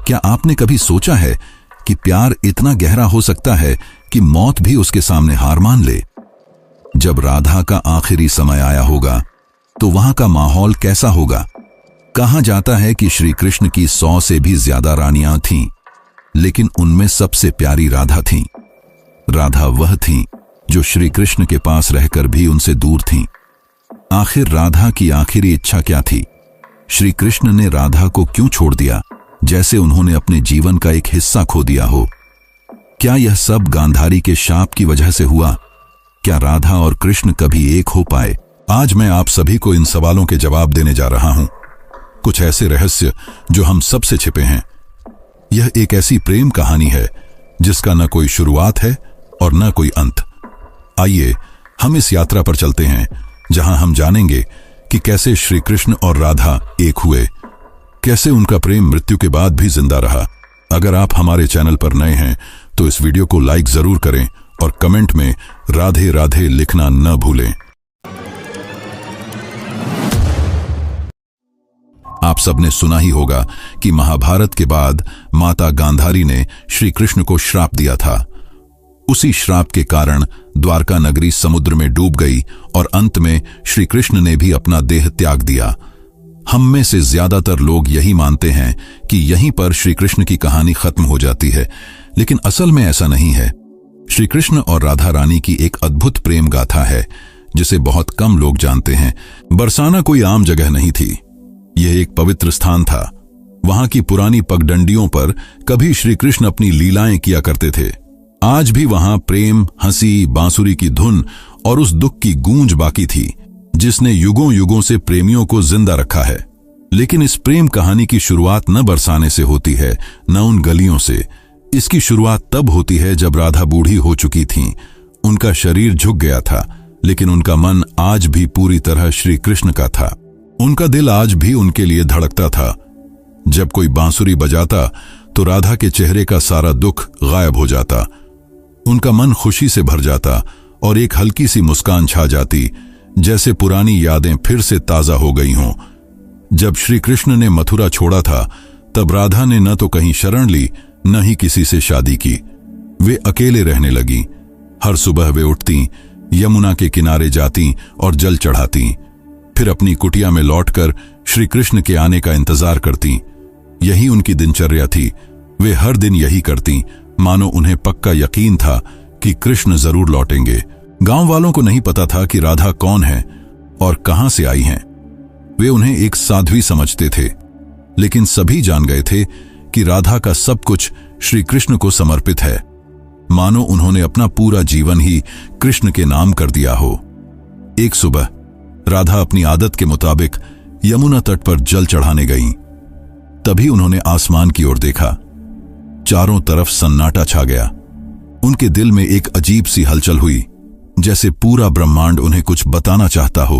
क्या आपने कभी सोचा है कि प्यार इतना गहरा हो सकता है कि मौत भी उसके सामने हार मान ले? जब राधा का आखिरी समय आया होगा तो वहां का माहौल कैसा होगा? कहा जाता है कि श्री कृष्ण की 100 से भी ज्यादा रानियां थीं, लेकिन उनमें सबसे प्यारी राधा थीं। राधा वह थीं जो श्री कृष्ण के पास रहकर भी उनसे दूर थीं। आखिर राधा की आखिरी इच्छा क्या थी? श्री कृष्ण ने राधा को क्यों छोड़ दिया, जैसे उन्होंने अपने जीवन का एक हिस्सा खो दिया हो? क्या यह सब गांधारी के शाप की वजह से हुआ? क्या राधा और कृष्ण कभी एक हो पाए? आज मैं आप सभी को इन सवालों के जवाब देने जा रहा हूं। कुछ ऐसे रहस्य जो हम सबसे छिपे हैं। यह एक ऐसी प्रेम कहानी है जिसका न कोई शुरुआत है और न कोई अंत। आइए हम इस यात्रा पर चलते हैं, जहां हम जानेंगे कि कैसे श्री कृष्ण और राधा एक हुए, कैसे उनका प्रेम मृत्यु के बाद भी जिंदा रहा। अगर आप हमारे चैनल पर नए हैं तो इस वीडियो को लाइक जरूर करें और कमेंट में राधे राधे लिखना न भूलें। आप सबने सुना ही होगा कि महाभारत के बाद माता गांधारी ने श्री कृष्ण को श्राप दिया था। उसी श्राप के कारण द्वारका नगरी समुद्र में डूब गई और अंत में श्री कृष्ण ने भी अपना देह त्याग दिया। हम में से ज्यादातर लोग यही मानते हैं कि यहीं पर श्री कृष्ण की कहानी खत्म हो जाती है, लेकिन असल में ऐसा नहीं है। श्री कृष्ण और राधा रानी की एक अद्भुत प्रेम गाथा है जिसे बहुत कम लोग जानते हैं। बरसाना कोई आम जगह नहीं थी, यह एक पवित्र स्थान था। वहां की पुरानी पगडंडियों पर कभी श्री कृष्ण अपनी लीलाएं किया करते थे। आज भी वहां प्रेम, हंसी, बांसुरी की धुन और उस दुख की गूंज बाकी थी जिसने युगों युगों से प्रेमियों को जिंदा रखा है। लेकिन इस प्रेम कहानी की शुरुआत न बरसाने से होती है, न उन गलियों से। इसकी शुरुआत तब होती है जब राधा बूढ़ी हो चुकी थीं। उनका शरीर झुक गया था, लेकिन उनका मन आज भी पूरी तरह श्री कृष्ण का था। उनका दिल आज भी उनके लिए धड़कता था। जब कोई बांसुरी बजाता तो राधा के चेहरे का सारा दुख गायब हो जाता। उनका मन खुशी से भर जाता और एक हल्की सी मुस्कान छा जाती, जैसे पुरानी यादें फिर से ताजा हो गई हों। जब श्री कृष्ण ने मथुरा छोड़ा था तब राधा ने न तो कहीं शरण ली, न ही किसी से शादी की। वे अकेले रहने लगी। हर सुबह वे उठती, यमुना के किनारे जाती और जल चढ़ाती, फिर अपनी कुटिया में लौटकर श्री कृष्ण के आने का इंतजार करती। यही उनकी दिनचर्या थी। वे हर दिन यही करती, मानो उन्हें पक्का यकीन था कि कृष्ण जरूर लौटेंगे। गांव वालों को नहीं पता था कि राधा कौन है और कहां से आई हैं। वे उन्हें एक साध्वी समझते थे, लेकिन सभी जान गए थे कि राधा का सब कुछ श्री कृष्ण को समर्पित है, मानो उन्होंने अपना पूरा जीवन ही कृष्ण के नाम कर दिया हो। एक सुबह राधा अपनी आदत के मुताबिक यमुना तट पर जल चढ़ाने गईं। तभी उन्होंने आसमान की ओर देखा। चारों तरफ सन्नाटा छा गया। उनके दिल में एक अजीब सी हलचल हुई, जैसे पूरा ब्रह्मांड उन्हें कुछ बताना चाहता हो।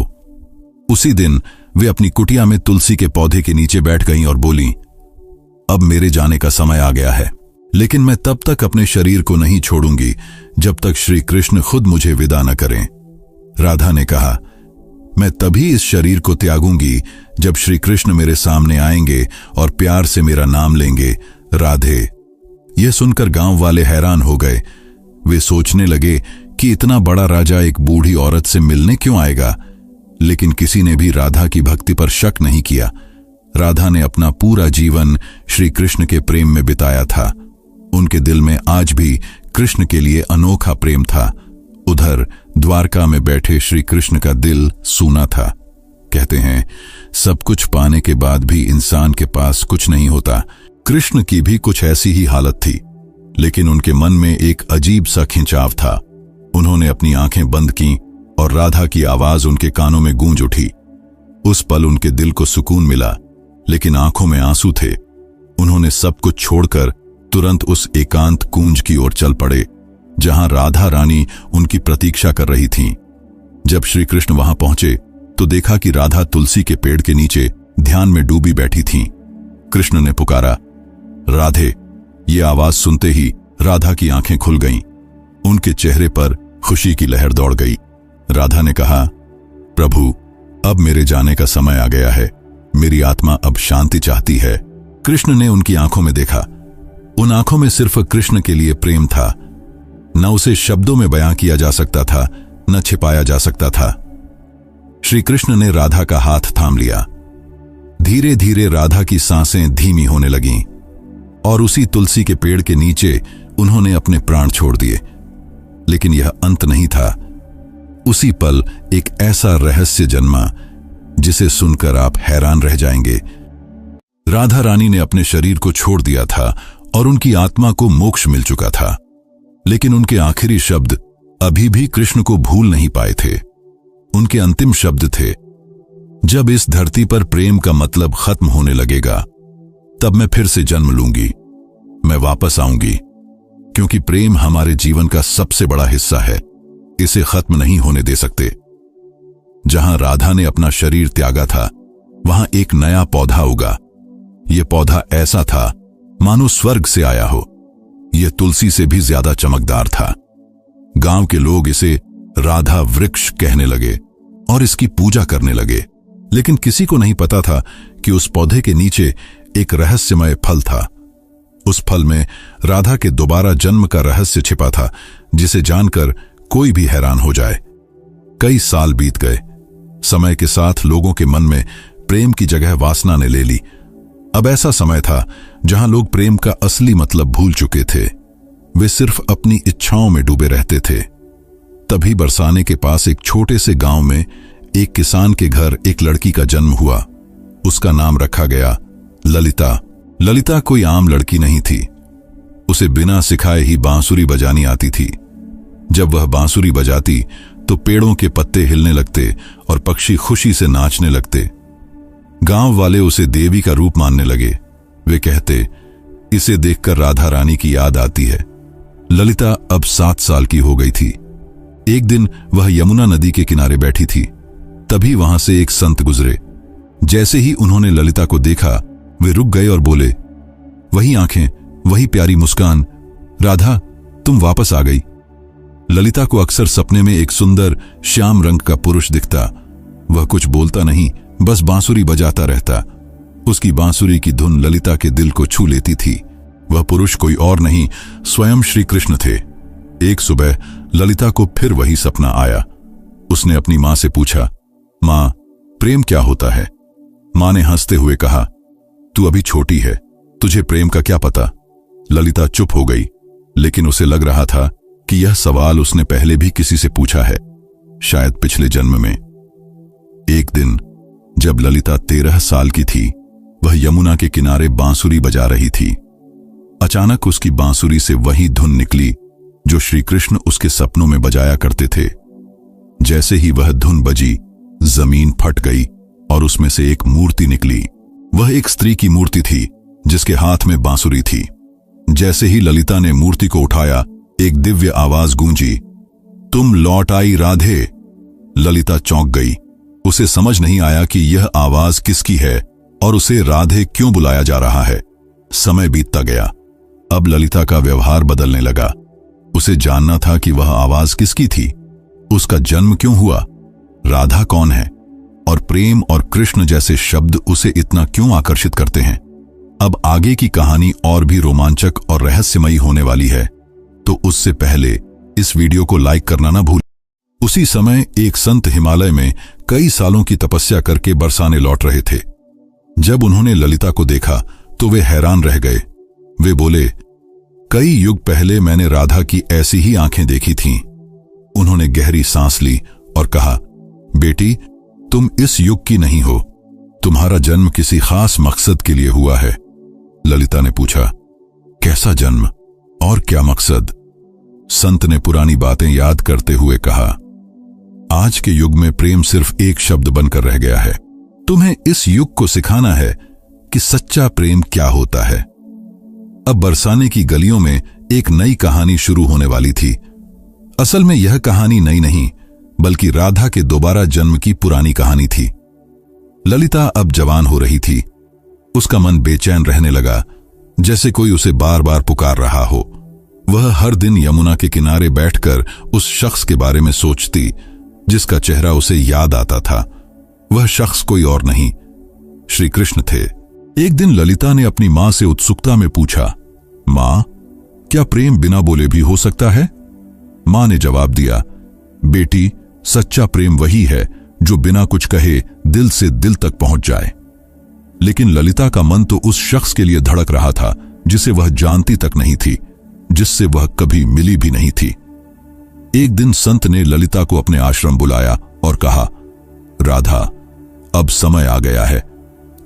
उसी दिन वे अपनी कुटिया में तुलसी के पौधे के नीचे बैठ गईं और बोलीं, अब मेरे जाने का समय आ गया है, लेकिन मैं तब तक अपने शरीर को नहीं छोड़ूंगी जब तक श्री कृष्ण खुद मुझे विदा न करें। राधा ने कहा, मैं तभी इस शरीर को त्यागूंगी जब श्री कृष्ण मेरे सामने आएंगे और प्यार से मेरा नाम लेंगे, राधे। यह सुनकर गांव वाले हैरान हो गए। वे सोचने लगे कि इतना बड़ा राजा एक बूढ़ी औरत से मिलने क्यों आएगा, लेकिन किसी ने भी राधा की भक्ति पर शक नहीं किया। राधा ने अपना पूरा जीवन श्री कृष्ण के प्रेम में बिताया था। उनके दिल में आज भी कृष्ण के लिए अनोखा प्रेम था। उधर द्वारका में बैठे श्री कृष्ण का दिल सूना था। कहते हैं, सब कुछ पाने के बाद भी इंसान के पास कुछ नहीं होता। कृष्ण की भी कुछ ऐसी ही हालत थी, लेकिन उनके मन में एक अजीब सा खिंचाव था। उन्होंने अपनी आंखें बंद कीं और राधा की आवाज उनके कानों में गूंज उठी। उस पल उनके दिल को सुकून मिला, लेकिन आंखों में आंसू थे। उन्होंने सब कुछ छोड़कर तुरंत उस एकांत कुंज की ओर चल पड़े, जहां राधा रानी उनकी प्रतीक्षा कर रही थीं। जब श्री कृष्ण वहां पहुंचे तो देखा कि राधा तुलसी के पेड़ के नीचे ध्यान में डूबी बैठी थीं। कृष्ण ने पुकारा, राधे। ये आवाज सुनते ही राधा की आंखें खुल गईं। उनके चेहरे पर खुशी की लहर दौड़ गई। राधा ने कहा, प्रभु, अब मेरे जाने का समय आ गया है। मेरी आत्मा अब शांति चाहती है। कृष्ण ने उनकी आंखों में देखा। उन आंखों में सिर्फ कृष्ण के लिए प्रेम था। न उसे शब्दों में बयां किया जा सकता था, न छिपाया जा सकता था। श्री कृष्ण ने राधा का हाथ थाम लिया। धीरे धीरे राधा की सांसें धीमी होने लगीं और उसी तुलसी के पेड़ के नीचे उन्होंने अपने प्राण छोड़ दिए। लेकिन यह अंत नहीं था। उसी पल एक ऐसा रहस्य जन्मा जिसे सुनकर आप हैरान रह जाएंगे। राधा रानी ने अपने शरीर को छोड़ दिया था और उनकी आत्मा को मोक्ष मिल चुका था, लेकिन उनके आखिरी शब्द अभी भी कृष्ण को भूल नहीं पाए थे। उनके अंतिम शब्द थे, जब इस धरती पर प्रेम का मतलब खत्म होने लगेगा, तब मैं फिर से जन्म लूंगी, मैं वापस आऊंगी, क्योंकि प्रेम हमारे जीवन का सबसे बड़ा हिस्सा है, इसे खत्म नहीं होने दे सकते। जहां राधा ने अपना शरीर त्यागा था, वहां एक नया पौधा उगा। यह पौधा ऐसा था मानो स्वर्ग से आया हो। यह तुलसी से भी ज्यादा चमकदार था। गांव के लोग इसे राधा वृक्ष कहने लगे और इसकी पूजा करने लगे। लेकिन किसी को नहीं पता था कि उस पौधे के नीचे एक रहस्यमय फल था। उस फल में राधा के दोबारा जन्म का रहस्य छिपा था, जिसे जानकर कोई भी हैरान हो जाए। कई साल बीत गए। समय के साथ लोगों के मन में प्रेम की जगह वासना ने ले ली। अब ऐसा समय था जहां लोग प्रेम का असली मतलब भूल चुके थे। वे सिर्फ अपनी इच्छाओं में डूबे रहते थे। तभी बरसाने के पास एक छोटे से गांव में एक किसान के घर एक लड़की का जन्म हुआ। उसका नाम रखा गया ललिता। ललिता कोई आम लड़की नहीं थी। उसे बिना सिखाए ही बांसुरी बजानी आती थी। जब वह बांसुरी बजाती तो पेड़ों के पत्ते हिलने लगते और पक्षी खुशी से नाचने लगते। गांव वाले उसे देवी का रूप मानने लगे। वे कहते, इसे देखकर राधा रानी की याद आती है। ललिता अब 7 साल की हो गई थी। एक दिन वह यमुना नदी के किनारे बैठी थी। तभी वहां से एक संत गुजरे। जैसे ही उन्होंने ललिता को देखा, वे रुक गए और बोले, वही आंखें, वही प्यारी मुस्कान, राधा तुम वापस आ गई। ललिता को अक्सर सपने में एक सुंदर श्याम रंग का पुरुष दिखता। वह कुछ बोलता नहीं, बस बांसुरी बजाता रहता। उसकी बांसुरी की धुन ललिता के दिल को छू लेती थी। वह पुरुष कोई और नहीं, स्वयं श्री कृष्ण थे। एक सुबह ललिता को फिर वही सपना आया। उसने अपनी मां से पूछा, मां, प्रेम क्या होता है? मां ने हंसते हुए कहा, तू अभी छोटी है, तुझे प्रेम का क्या पता। ललिता चुप हो गई, लेकिन उसे लग रहा था कि यह सवाल उसने पहले भी किसी से पूछा है, शायद पिछले जन्म में। एक दिन जब ललिता 13 साल की थी, वह यमुना के किनारे बांसुरी बजा रही थी। अचानक उसकी बांसुरी से वही धुन निकली जो श्री कृष्ण उसके सपनों में बजाया करते थे। जैसे ही वह धुन बजी, जमीन फट गई और उसमें से एक मूर्ति निकली। वह एक स्त्री की मूर्ति थी जिसके हाथ में बांसुरी थी। जैसे ही ललिता ने मूर्ति को उठाया, एक दिव्य आवाज गूंजी, तुम लौट आई राधे। ललिता चौंक गई। उसे समझ नहीं आया कि यह आवाज किसकी है और उसे राधे क्यों बुलाया जा रहा है। समय बीतता गया। अब ललिता का व्यवहार बदलने लगा। उसे जानना था कि वह आवाज किसकी थी, उसका जन्म क्यों हुआ, राधा कौन है और प्रेम और कृष्ण जैसे शब्द उसे इतना क्यों आकर्षित करते हैं। अब आगे की कहानी और भी रोमांचक और रहस्यमयी होने वाली है, तो उससे पहले इस वीडियो को लाइक करना ना भूलें। उसी समय एक संत हिमालय में कई सालों की तपस्या करके बरसाने लौट रहे थे। जब उन्होंने ललिता को देखा तो वे हैरान रह गए। वे बोले, कई युग पहले मैंने राधा की ऐसी ही आंखें देखी थीं। उन्होंने गहरी सांस ली और कहा, बेटी तुम इस युग की नहीं हो, तुम्हारा जन्म किसी खास मकसद के लिए हुआ है। ललिता ने पूछा, कैसा जन्म और क्या मकसद? संत ने पुरानी बातें याद करते हुए कहा, आज के युग में प्रेम सिर्फ एक शब्द बनकर रह गया है। तुम्हें इस युग को सिखाना है कि सच्चा प्रेम क्या होता है। अब बरसाने की गलियों में एक नई कहानी शुरू होने वाली थी। असल में यह कहानी नई नहीं, बल्कि राधा के दोबारा जन्म की पुरानी कहानी थी। ललिता अब जवान हो रही थी। उसका मन बेचैन रहने लगा, जैसे कोई उसे बार बार पुकार रहा हो। वह हर दिन यमुना के किनारे बैठकर उस शख्स के बारे में सोचती जिसका चेहरा उसे याद आता था। वह शख्स कोई और नहीं, श्री कृष्ण थे। एक दिन ललिता ने अपनी मां से उत्सुकता में पूछा, मां, क्या प्रेम बिना बोले भी हो सकता है? मां ने जवाब दिया, बेटी, सच्चा प्रेम वही है जो बिना कुछ कहे दिल से दिल तक पहुंच जाए। लेकिन ललिता का मन तो उस शख्स के लिए धड़क रहा था जिसे वह जानती तक नहीं थी, जिससे वह कभी मिली भी नहीं थी। एक दिन संत ने ललिता को अपने आश्रम बुलाया और कहा, राधा, अब समय आ गया है।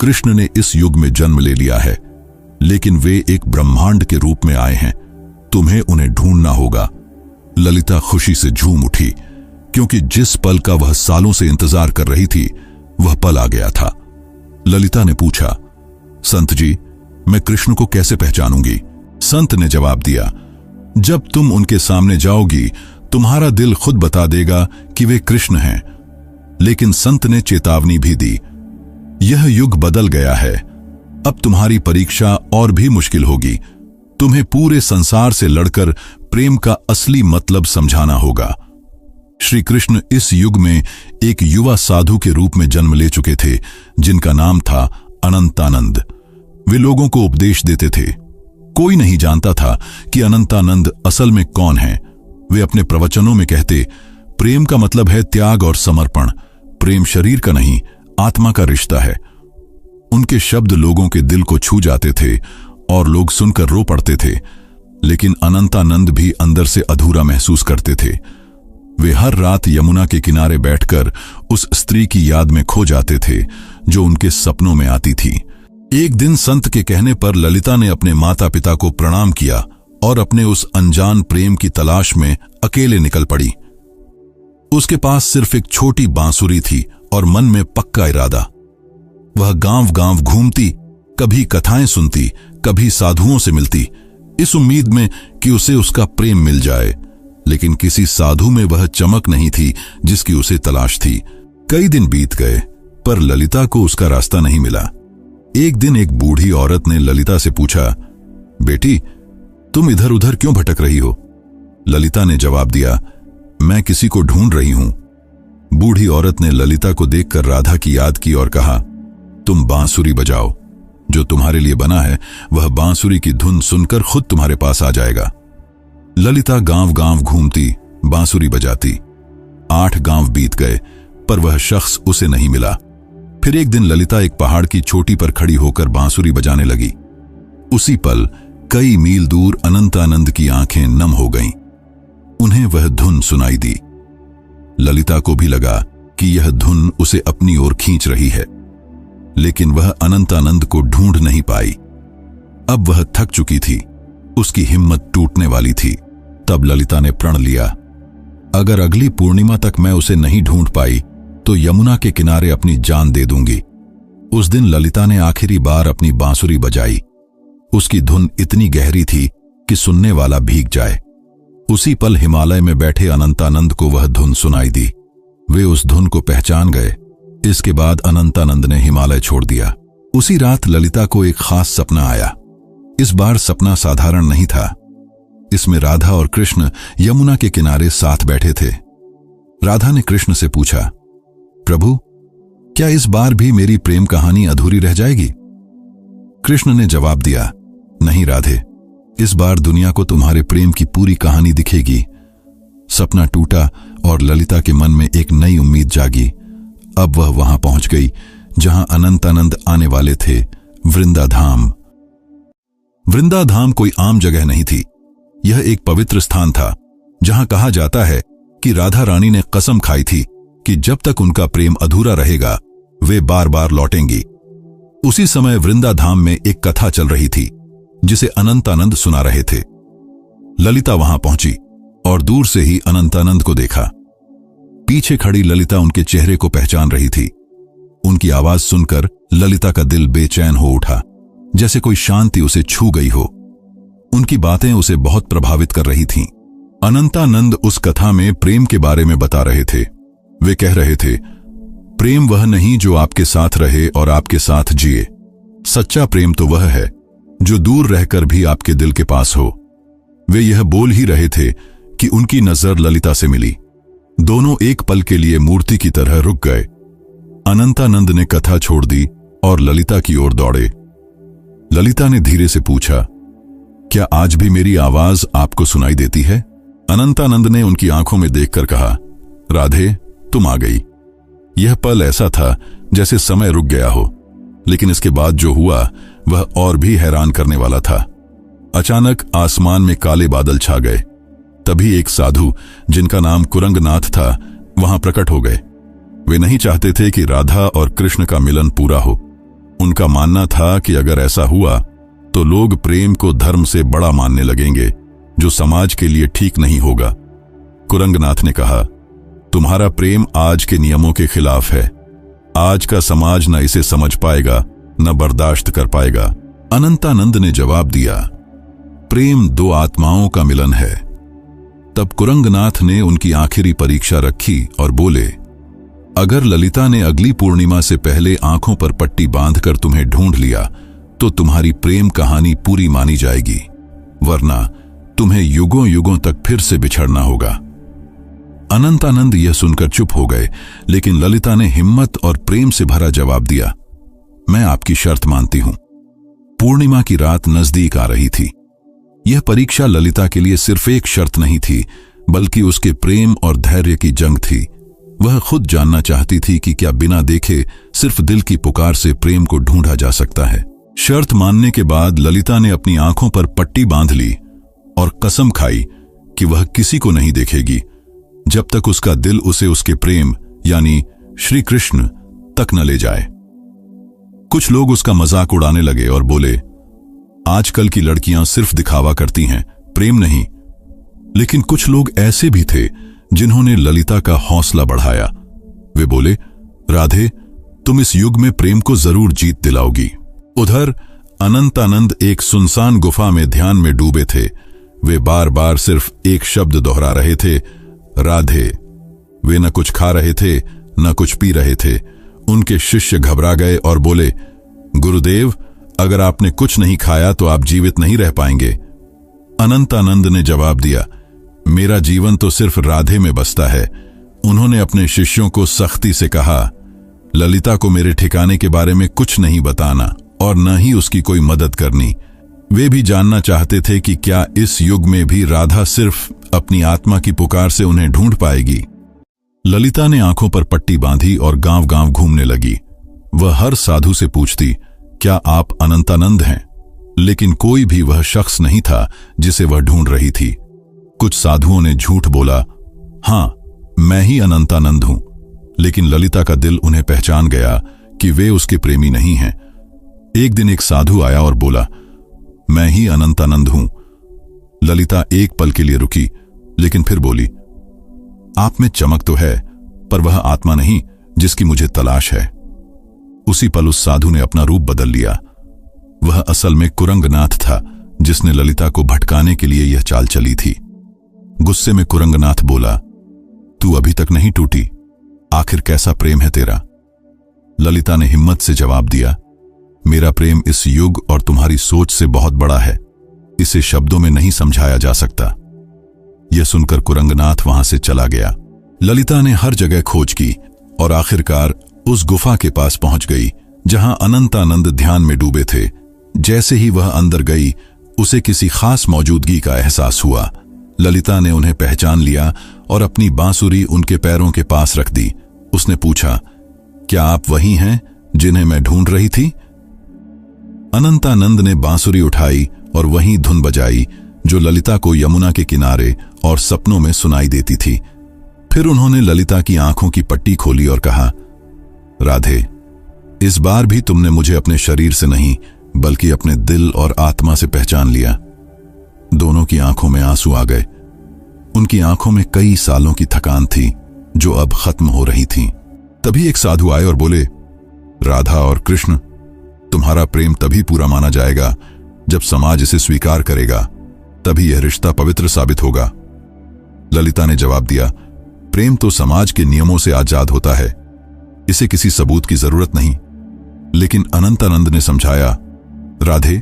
कृष्ण ने इस युग में जन्म ले लिया है, लेकिन वे एक ब्रह्मांड के रूप में आए हैं। तुम्हें उन्हें ढूंढना होगा। ललिता खुशी से झूम उठी, क्योंकि जिस पल का वह सालों से इंतजार कर रही थी वह पल आ गया था। ललिता ने पूछा, संत जी, मैं कृष्ण को कैसे पहचानूंगी? संत ने जवाब दिया, जब तुम उनके सामने जाओगी तुम्हारा दिल खुद बता देगा कि वे कृष्ण हैं। लेकिन संत ने चेतावनी भी दी, यह युग बदल गया है। अब तुम्हारी परीक्षा और भी मुश्किल होगी। तुम्हें पूरे संसार से लड़कर प्रेम का असली मतलब समझाना होगा। श्री कृष्ण इस युग में एक युवा साधु के रूप में जन्म ले चुके थे, जिनका नाम था अनंतानंद। वे लोगों को उपदेश देते थे। कोई नहीं जानता था कि अनंतानंद असल में कौन है। वे अपने प्रवचनों में कहते, प्रेम का मतलब है त्याग और समर्पण। प्रेम शरीर का नहीं, आत्मा का रिश्ता है। उनके शब्द लोगों के दिल को छू जाते थे और लोग सुनकर रो पड़ते थे। लेकिन अनंतानंद भी अंदर से अधूरा महसूस करते थे। वे हर रात यमुना के किनारे बैठकर उस स्त्री की याद में खो जाते थे जो उनके सपनों में आती थी। एक दिन संत के कहने पर ललिता ने अपने माता पिता को प्रणाम किया और अपने उस अनजान प्रेम की तलाश में अकेले निकल पड़ी। उसके पास सिर्फ एक छोटी बांसुरी थी और मन में पक्का इरादा। वह गांव-गांव घूमती, कभी कथाएं सुनती, कभी साधुओं से मिलती, इस उम्मीद में कि उसे उसका प्रेम मिल जाए। लेकिन किसी साधु में वह चमक नहीं थी जिसकी उसे तलाश थी। कई दिन बीत गए, पर ललिता को उसका रास्ता नहीं मिला। एक दिन एक बूढ़ी औरत ने ललिता से पूछा, बेटी, तुम इधर उधर क्यों भटक रही हो? ललिता ने जवाब दिया, मैं किसी को ढूंढ रही हूं। बूढ़ी औरत ने ललिता को देखकर राधा की याद की और कहा, तुम बांसुरी बजाओ। जो तुम्हारे लिए बना है वह बांसुरी की धुन सुनकर खुद तुम्हारे पास आ जाएगा। ललिता गांव-गांव घूमती, बांसुरी बजाती। 8 गांव बीत गए, पर वह शख्स उसे नहीं मिला। फिर एक दिन ललिता एक पहाड़ की चोटी पर खड़ी होकर बांसुरी बजाने लगी। उसी पल कई मील दूर अनंतानंद की आंखें नम हो गईं। उन्हें वह धुन सुनाई दी। ललिता को भी लगा कि यह धुन उसे अपनी ओर खींच रही है, लेकिन वह अनंतानंद को ढूंढ नहीं पाई। अब वह थक चुकी थी, उसकी हिम्मत टूटने वाली थी। तब ललिता ने प्रण लिया, अगर अगली पूर्णिमा तक मैं उसे नहीं ढूंढ पाई तो यमुना के किनारे अपनी जान दे दूंगी। उस दिन ललिता ने आखिरी बार अपनी बांसुरी बजाई। उसकी धुन इतनी गहरी थी कि सुनने वाला भीग जाए। उसी पल हिमालय में बैठे अनंतानंद को वह धुन सुनाई दी। वे उस धुन को पहचान गए। इसके बाद अनंतानंद ने हिमालय छोड़ दिया। उसी रात ललिता को एक खास सपना आया। इस बार सपना साधारण नहीं था। इसमें राधा और कृष्ण यमुना के किनारे साथ बैठे थे। राधा ने कृष्ण से पूछा, प्रभु, क्या इस बार भी मेरी प्रेम कहानी अधूरी रह जाएगी? कृष्ण ने जवाब दिया, नहीं राधे, इस बार दुनिया को तुम्हारे प्रेम की पूरी कहानी दिखेगी। सपना टूटा और ललिता के मन में एक नई उम्मीद जागी। अब वह वहां पहुंच गई जहां अनंतानंद आने वाले थे, वृंदाधाम। वृंदाधाम कोई आम जगह नहीं थी। यह एक पवित्र स्थान था जहां कहा जाता है कि राधा रानी ने कसम खाई थी कि जब तक उनका प्रेम अधूरा रहेगा वे बार बार लौटेंगी। उसी समय वृंदाधाम में एक कथा चल रही थी जिसे अनंतानंद सुना रहे थे। ललिता वहां पहुंची और दूर से ही अनंतानंद को देखा। पीछे खड़ी ललिता उनके चेहरे को पहचान रही थी। उनकी आवाज सुनकर ललिता का दिल बेचैन हो उठा, जैसे कोई शांति उसे छू गई हो। उनकी बातें उसे बहुत प्रभावित कर रही थीं। अनंतानंद उस कथा में प्रेम के बारे में बता रहे थे। वे कह रहे थे, प्रेम वह नहीं जो आपके साथ रहे और आपके साथ जिए। सच्चा प्रेम तो वह है जो दूर रहकर भी आपके दिल के पास हो। वे यह बोल ही रहे थे कि उनकी नजर ललिता से मिली। दोनों एक पल के लिए मूर्ति की तरह रुक गए। अनंतानंद ने कथा छोड़ दी और ललिता की ओर दौड़े। ललिता ने धीरे से पूछा, क्या आज भी मेरी आवाज आपको सुनाई देती है? अनंतानंद ने उनकी आंखों में देखकर कहा, राधे, तुम आ गई। यह पल ऐसा था जैसे समय रुक गया हो, लेकिन इसके बाद जो हुआ वह और भी हैरान करने वाला था। अचानक आसमान में काले बादल छा गए। तभी एक साधु जिनका नाम कुरंगनाथ था वहां प्रकट हो गए। वे नहीं चाहते थे कि राधा और कृष्ण का मिलन पूरा हो। उनका मानना था कि अगर ऐसा हुआ तो लोग प्रेम को धर्म से बड़ा मानने लगेंगे, जो समाज के लिए ठीक नहीं होगा। कुरंगनाथ ने कहा, तुम्हारा प्रेम आज के नियमों के खिलाफ है। आज का समाज न इसे समझ पाएगा, न बर्दाश्त कर पाएगा। अनंतानंद ने जवाब दिया, प्रेम दो आत्माओं का मिलन है। तब कुरंगनाथ ने उनकी आखिरी परीक्षा रखी और बोले, अगर ललिता ने अगली पूर्णिमा से पहले आंखों पर पट्टी बांधकर तुम्हें ढूंढ लिया तो तुम्हारी प्रेम कहानी पूरी मानी जाएगी, वरना तुम्हें युगों युगों तक फिर से बिछड़ना होगा। अनंतानंद यह सुनकर चुप हो गए, लेकिन ललिता ने हिम्मत और प्रेम से भरा जवाब दिया, मैं आपकी शर्त मानती हूं। पूर्णिमा की रात नजदीक आ रही थी। यह परीक्षा ललिता के लिए सिर्फ एक शर्त नहीं थी, बल्कि उसके प्रेम और धैर्य की जंग थी। वह खुद जानना चाहती थी कि क्या बिना देखे सिर्फ दिल की पुकार से प्रेम को ढूंढा जा सकता है। शर्त मानने के बाद ललिता ने अपनी आंखों पर पट्टी बांध ली और कसम खाई कि वह किसी को नहीं देखेगी जब तक उसका दिल उसे उसके प्रेम यानी श्री कृष्ण तक न ले जाए। कुछ लोग उसका मजाक उड़ाने लगे और बोले, आजकल की लड़कियां सिर्फ दिखावा करती हैं, प्रेम नहीं। लेकिन कुछ लोग ऐसे भी थे जिन्होंने ललिता का हौसला बढ़ाया। वे बोले, राधे, तुम इस युग में प्रेम को जरूर जीत दिलाओगी। उधर अनंतानंद एक सुनसान गुफा में ध्यान में डूबे थे। वे बार बार सिर्फ एक शब्द दोहरा रहे थे, राधे। वे न कुछ खा रहे थे, न कुछ पी रहे थे। उनके शिष्य घबरा गए और बोले, गुरुदेव, अगर आपने कुछ नहीं खाया तो आप जीवित नहीं रह पाएंगे। अनंतानंद ने जवाब दिया, मेरा जीवन तो सिर्फ राधे में बसता है। उन्होंने अपने शिष्यों को सख्ती से कहा, ललिता को मेरे ठिकाने के बारे में कुछ नहीं बताना और न ही उसकी कोई मदद करनी। वे भी जानना चाहते थे कि क्या इस युग में भी राधा सिर्फ अपनी आत्मा की पुकार से उन्हें ढूंढ पाएगी। ललिता ने आंखों पर पट्टी बांधी और गांव गांव घूमने लगी। वह हर साधु से पूछती, क्या आप अनंतानंद हैं? लेकिन कोई भी वह शख्स नहीं था जिसे वह ढूंढ रही थी। कुछ साधुओं ने झूठ बोला, हां, मैं ही अनंतानंद हूं। लेकिन ललिता का दिल उन्हें पहचान गया कि वे उसके प्रेमी नहीं हैं। एक दिन एक साधु आया और बोला, मैं ही अनंतानंद हूं। ललिता एक पल के लिए रुकी, लेकिन फिर बोली, आप में चमक तो है, पर वह आत्मा नहीं जिसकी मुझे तलाश है। उसी पल उस साधु ने अपना रूप बदल लिया। वह असल में कुरंगनाथ था, जिसने ललिता को भटकाने के लिए यह चाल चली थी। गुस्से में कुरंगनाथ बोला, तू अभी तक नहीं टूटी, आखिर कैसा प्रेम है तेरा? ललिता ने हिम्मत से जवाब दिया, मेरा प्रेम इस युग और तुम्हारी सोच से बहुत बड़ा है। इसे शब्दों में नहीं समझाया जा सकता। यह सुनकर कुरंगनाथ वहां से चला गया। ललिता ने हर जगह खोज की और आखिरकार उस गुफा के पास पहुंच गई जहां अनंतानंद ध्यान में डूबे थे। जैसे ही वह अंदर गई, उसे किसी खास मौजूदगी का एहसास हुआ। ललिता ने उन्हें पहचान लिया और अपनी बांसुरी उनके पैरों के पास रख दी। उसने पूछा, क्या आप वही हैं जिन्हें मैं ढूंढ रही थी? अनंतानंद ने बांसुरी उठाई और वही धुन बजाई जो ललिता को यमुना के किनारे और सपनों में सुनाई देती थी। फिर उन्होंने ललिता की आंखों की पट्टी खोली और कहा, राधे, इस बार भी तुमने मुझे अपने शरीर से नहीं बल्कि अपने दिल और आत्मा से पहचान लिया। दोनों की आंखों में आंसू आ गए। उनकी आंखों में कई सालों की थकान थी जो अब खत्म हो रही थी। तभी एक साधु आए और बोले, राधा और कृष्ण, तुम्हारा प्रेम तभी पूरा माना जाएगा जब समाज इसे स्वीकार करेगा, तभी यह रिश्ता पवित्र साबित होगा। ललिता ने जवाब दिया, प्रेम तो समाज के नियमों से आजाद होता है, इसे किसी सबूत की जरूरत नहीं। लेकिन अनंतानंद ने समझाया, राधे,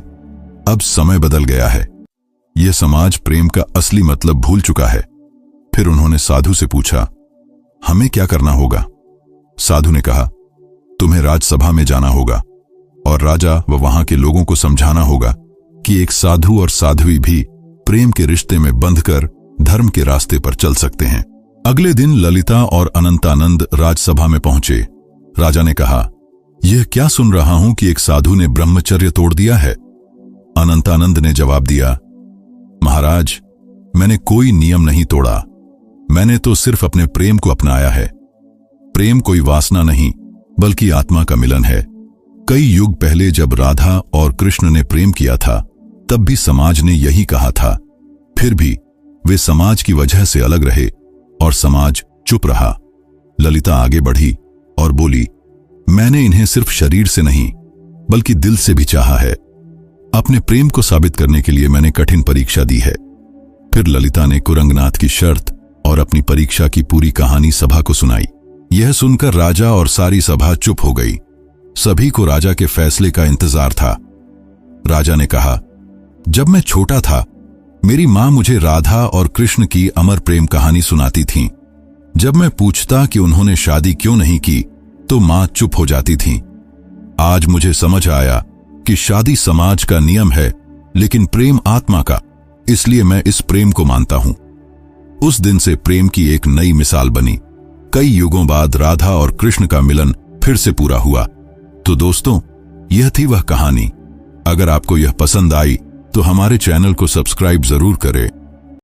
अब समय बदल गया है। यह समाज प्रेम का असली मतलब भूल चुका है। फिर उन्होंने साधु से पूछा, हमें क्या करना होगा? साधु ने कहा, तुम्हें राजसभा में जाना होगा और राजा व वहां के लोगों को समझाना होगा कि एक साधु और साध्वी भी प्रेम के रिश्ते में बंधकर धर्म के रास्ते पर चल सकते हैं। अगले दिन ललिता और अनंतानंद राजसभा में पहुंचे। राजा ने कहा, यह क्या सुन रहा हूं कि एक साधु ने ब्रह्मचर्य तोड़ दिया है? अनंतानंद ने जवाब दिया, महाराज, मैंने कोई नियम नहीं तोड़ा, मैंने तो सिर्फ अपने प्रेम को अपनाया है। प्रेम कोई वासना नहीं बल्कि आत्मा का मिलन है। कई युग पहले जब राधा और कृष्ण ने प्रेम किया था तब भी समाज ने यही कहा था। फिर भी वे समाज की वजह से अलग रहे और समाज चुप रहा। ललिता आगे बढ़ी और बोली, मैंने इन्हें सिर्फ शरीर से नहीं बल्कि दिल से भी चाहा है। अपने प्रेम को साबित करने के लिए मैंने कठिन परीक्षा दी है। फिर ललिता ने कुरंगनाथ की शर्त और अपनी परीक्षा की पूरी कहानी सभा को सुनाई। यह सुनकर राजा और सारी सभा चुप हो गई। सभी को राजा के फैसले का इंतजार था। राजा ने कहा, जब मैं छोटा था मेरी मां मुझे राधा और कृष्ण की अमर प्रेम कहानी सुनाती थीं। जब मैं पूछता कि उन्होंने शादी क्यों नहीं की तो मां चुप हो जाती थीं। आज मुझे समझ आया कि शादी समाज का नियम है लेकिन प्रेम आत्मा का, इसलिए मैं इस प्रेम को मानता हूं। उस दिन से प्रेम की एक नई मिसाल बनी। कई युगों बाद राधा और कृष्ण का मिलन फिर से पूरा हुआ। तो दोस्तों, यह थी वह कहानी। अगर आपको यह पसंद आई तो हमारे चैनल को सब्सक्राइब जरूर करें